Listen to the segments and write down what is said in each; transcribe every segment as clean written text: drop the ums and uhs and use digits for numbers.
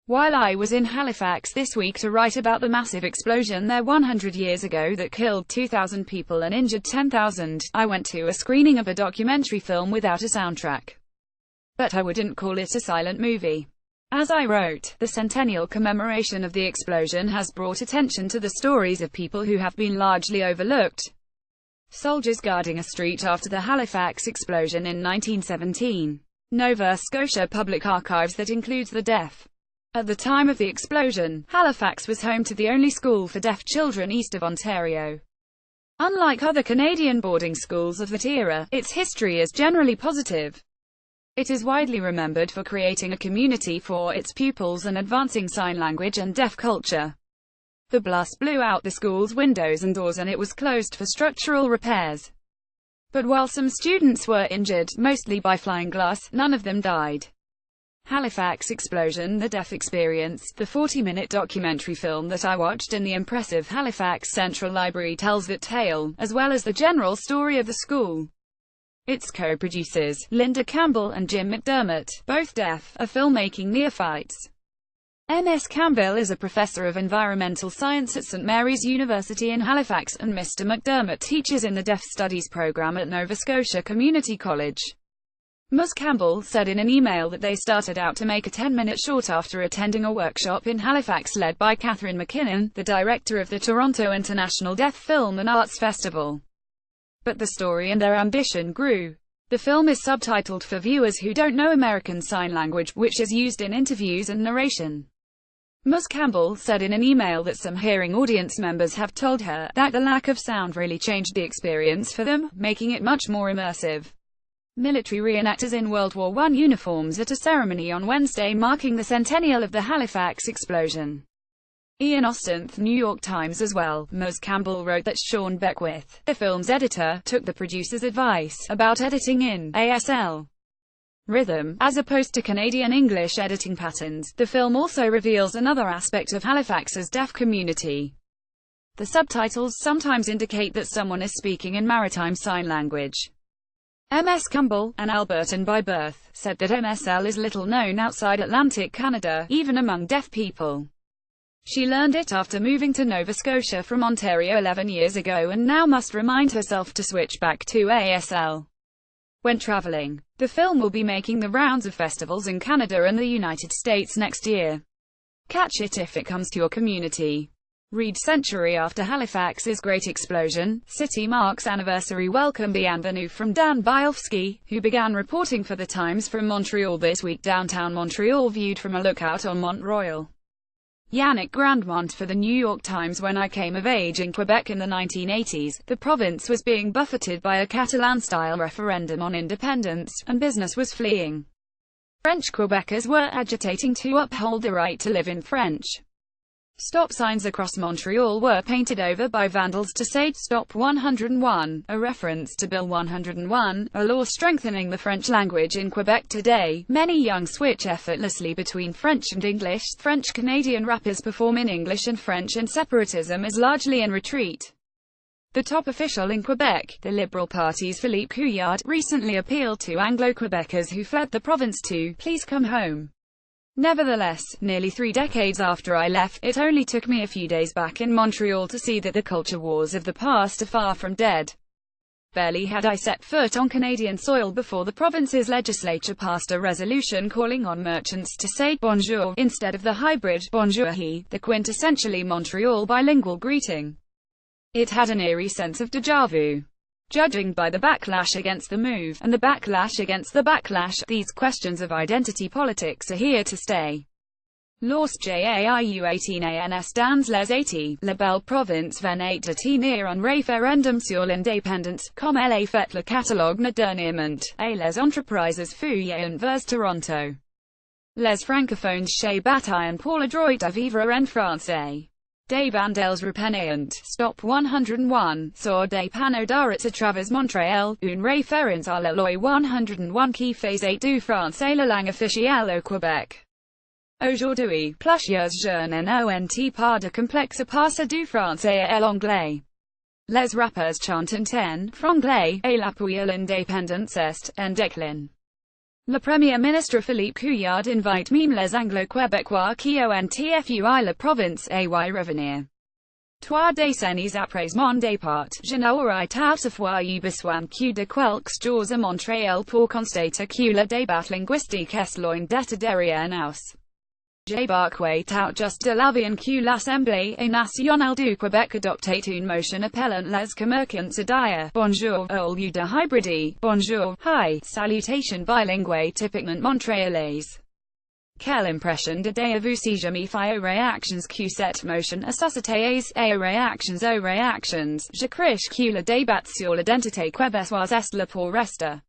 While I was in Halifax this week to write about the massive explosion there 100 years ago that killed 2,000 people and injured 10,000, I went to a screening of a documentary film without a soundtrack. But I wouldn't call it a silent movie. As I wrote, the centennial commemoration of the explosion has brought attention to the stories of people who have been largely overlooked. Soldiers guarding a street after the Halifax explosion in 1917. Nova Scotia Public Archives that includes the deaf. At the time of the explosion, Halifax was home to the only school for deaf children east of Ontario. Unlike other Canadian boarding schools of that era, its history is generally positive. It is widely remembered for creating a community for its pupils and advancing sign language and deaf culture. The blast blew out the school's windows and doors and it was closed for structural repairs. But while some students were injured, mostly by flying glass, none of them died. Halifax Explosion: The Deaf Experience, the 40-minute documentary film that I watched in the impressive Halifax Central Library tells that tale, as well as the general story of the school. Its co-producers, Linda Campbell and Jim McDermott, both deaf, are filmmaking neophytes. Ms. Campbell is a professor of environmental science at St. Mary's University in Halifax, and Mr. McDermott teaches in the Deaf Studies program at Nova Scotia Community College. Ms. Campbell said in an email that they started out to make a 10-minute short after attending a workshop in Halifax led by Catherine McKinnon, the director of the Toronto International Deaf Film and Arts Festival. But the story and their ambition grew. The film is subtitled for viewers who don't know American Sign Language, which is used in interviews and narration. Ms. Campbell said in an email that some hearing audience members have told her that the lack of sound really changed the experience for them, making it much more immersive. Military reenactors in World War I uniforms at a ceremony on Wednesday marking the centennial of the Halifax explosion. Ian Ostenth, New York Times as well. Ms. Campbell wrote that Sean Beckwith, the film's editor, took the producer's advice about editing in ASL rhythm, as opposed to Canadian English editing patterns. The film also reveals another aspect of Halifax's deaf community. The subtitles sometimes indicate that someone is speaking in Maritime Sign Language. Ms. Campbell, an Albertan by birth, said that MSL is little known outside Atlantic Canada, even among deaf people. She learned it after moving to Nova Scotia from Ontario 11 years ago and now must remind herself to switch back to ASL when traveling. The film will be making the rounds of festivals in Canada and the United States next year. Catch it if it comes to your community. Read Century after Halifax's Great Explosion, City Marks Anniversary. Welcome bienvenue from Dan Bielski, who began reporting for The Times from Montreal this week. Downtown Montreal viewed from a lookout on Mont Royal. Yannick Grandmont for The New York Times. When I came of age in Quebec in the 1980s, the province was being buffeted by a Catalan-style referendum on independence, and business was fleeing. French Quebecers were agitating to uphold the right to live in French. Stop signs across Montreal were painted over by vandals to say, "Stop 101, a reference to Bill 101, a law strengthening the French language in Quebec. Today, many young switch effortlessly between French and English. French-Canadian rappers perform in English and French, and separatism is largely in retreat. The top official in Quebec, the Liberal Party's Philippe Couillard, recently appealed to Anglo-Quebecers who fled the province to, please come home. Nevertheless, nearly 3 decades after I left, it only took me a few days back in Montreal to see that the culture wars of the past are far from dead. Barely had I set foot on Canadian soil before the province's legislature passed a resolution calling on merchants to say bonjour instead of the hybrid bonjour he, the quintessentially Montreal bilingual greeting. It had an eerie sense of déjà vu. Judging by the backlash against the move, and the backlash against the backlash, these questions of identity politics are here to stay. Lorsque j'aiu 18 ans dans les 80, la belle province venait de tenir un référendum sur l'indépendance, comme elle a fait le catalogue dernièrement, et les entreprises fouillent vers Toronto. Les francophones chez bataillent pour le droit de vivre en français. Des bandels repenant, Stop 101, sur des panneaux d'arrêt à travers Montréal, une référence à la loi 101 qui faisait du français la langue officielle au Québec. Aujourd'hui, plusieurs jeunes n'ont pas de complexe à passer du français à l'anglais. Les rappeurs chantent en franglais, et l'appui à l'indépendance est en déclin. Le Premier ministre Philippe Couillard invite même les Anglo-Québécois qui ont fui la province à revenir. 3 décennies après mon départ, je n'aurai toutefois eu besoin que de quelques jours à Montréal pour constater que le débat linguistique est loin d'être derrière nous. J'embarquais tout juste de l'avion que l'Assemblée nationale du Québec adoptait une motion appelant les commerçants à dire bonjour au lieu de hybrider bonjour, hi, salutation bilingue typiquement montréalaise. Quelle impression avez-vous si je me fie aux réactions que cette motion a suscitées et aux réactions, je crois que le débat sur l'identité québécoise est là pour rester.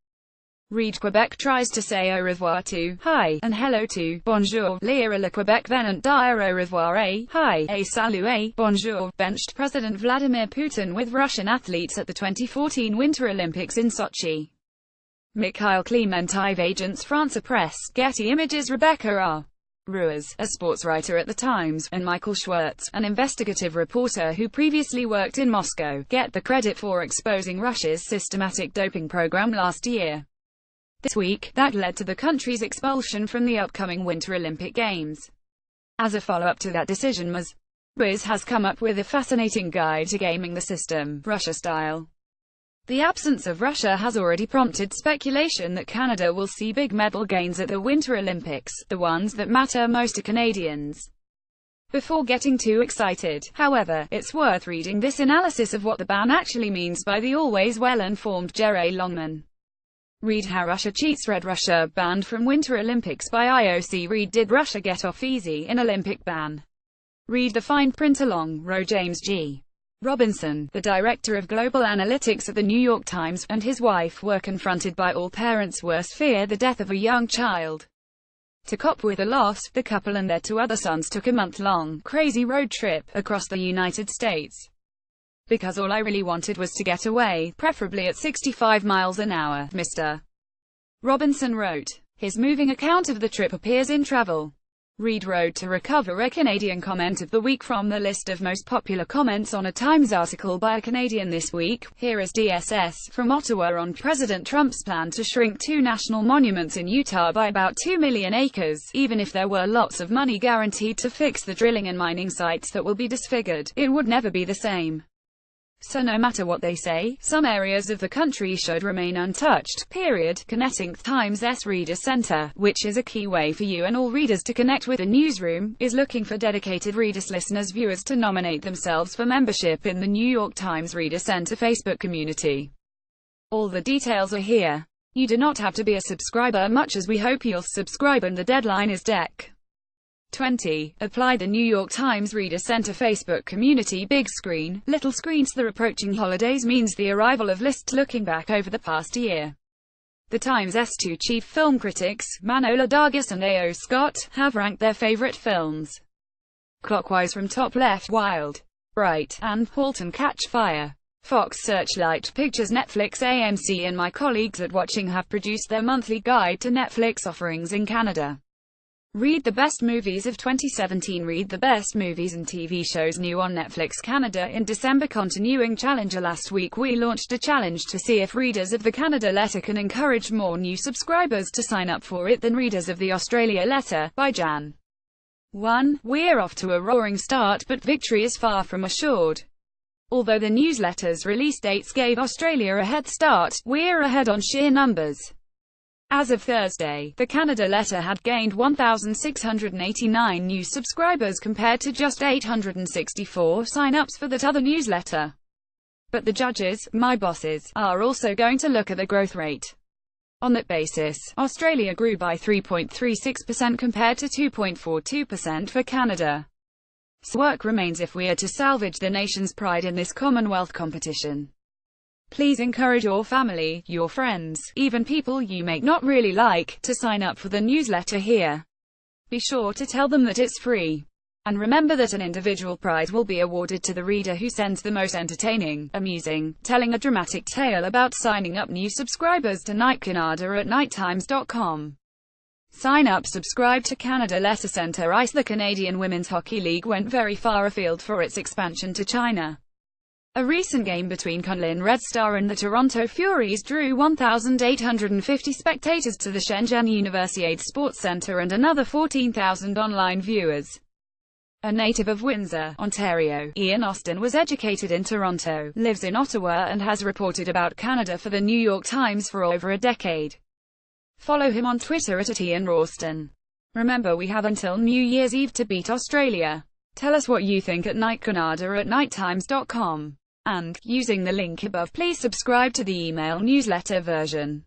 Read Quebec tries to say au revoir to hi and hello to bonjour. Lire le Québec venant dire au revoir et hi et salut bonjour. Benched President Vladimir Putin with Russian athletes at the 2014 Winter Olympics in Sochi. Mikhail Clementiv Agence France Press, Getty Images Rebecca R. Ruiz, a sports writer at The Times, and Michael Schwartz, an investigative reporter who previously worked in Moscow, get the credit for exposing Russia's systematic doping program last year. This week, that led to the country's expulsion from the upcoming Winter Olympic Games. As a follow-up to that decision, Ms. Ruiz has come up with a fascinating guide to gaming the system, Russia style. The absence of Russia has already prompted speculation that Canada will see big medal gains at the Winter Olympics, the ones that matter most to Canadians. Before getting too excited, however, it's worth reading this analysis of what the ban actually means by the always well-informed Jerry Longman. Read how Russia cheats. Red Russia banned from Winter Olympics by IOC. Read Did Russia get off easy in Olympic ban? Read the fine print along. Row James G. Robinson, the director of global analytics at the New York Times, and his wife were confronted by all parents' worst fear, the death of a young child. To cope with the loss, the couple and their 2 other sons took a month-long, crazy road trip across the United States. Because all I really wanted was to get away, preferably at 65 miles an hour, Mr. Robinson wrote. His moving account of the trip appears in Travel. Read Road to Recover, a Canadian comment of the week from the list of most popular comments on a Times article by a Canadian this week. Here is DSS from Ottawa on President Trump's plan to shrink 2 national monuments in Utah by about 2 million acres. Even if there were lots of money guaranteed to fix the drilling and mining sites that will be disfigured, it would never be the same. So no matter what they say, some areas of the country should remain untouched, period. Connecting Times' Reader Center, which is a key way for you and all readers to connect with the newsroom, is looking for dedicated readers, listeners, viewers to nominate themselves for membership in the New York Times Reader Center Facebook community. All the details are here. You do not have to be a subscriber, much as we hope you'll subscribe, and the deadline is Dec. 20. Apply the New York Times Reader Center Facebook community. Big screen, little screens. The approaching holidays means the arrival of lists looking back over the past year. The Times' 2 chief film critics, Manola Dargis and A.O. Scott, have ranked their favorite films clockwise from top left: Wild, Bright, and Halt and Catch Fire. Fox Searchlight Pictures, Netflix, AMC, and my colleagues at Watching have produced their monthly guide to Netflix offerings in Canada. Read the best movies of 2017. Read the best movies and TV shows new on Netflix Canada in December. Continuing Challenger. Last week we launched a challenge to see if readers of the Canada Letter can encourage more new subscribers to sign up for it than readers of the Australia Letter. By Jan. 1. We're off to a roaring start, but victory is far from assured. Although the newsletter's release dates gave Australia a head start, we're ahead on sheer numbers. As of Thursday, the Canada Letter had gained 1,689 new subscribers compared to just 864 sign-ups for that other newsletter. But the judges, my bosses, are also going to look at the growth rate. On that basis, Australia grew by 3.36% compared to 2.42% for Canada. So work remains if we are to salvage the nation's pride in this Commonwealth competition. Please encourage your family, your friends, even people you may not really like, to sign up for the newsletter here. Be sure to tell them that it's free. And remember that an individual prize will be awarded to the reader who sends the most entertaining, amusing, telling a dramatic tale about signing up new subscribers to nightcanada@nighttimes.com. Sign up, subscribe to Canada Letter Center. ICE. The Canadian Women's Hockey League went very far afield for its expansion to China. A recent game between Kunlun Red Star and the Toronto Furies drew 1,850 spectators to the Shenzhen Universiade Sports Centre and another 14,000 online viewers. A native of Windsor, Ontario, Ian Austin was educated in Toronto, lives in Ottawa and has reported about Canada for the New York Times for over a decade. Follow him on Twitter at @IanRalston. Remember, we have until New Year's Eve to beat Australia. Tell us what you think at nightcanada@nighttimes.com. And, using the link above, please subscribe to the email newsletter version.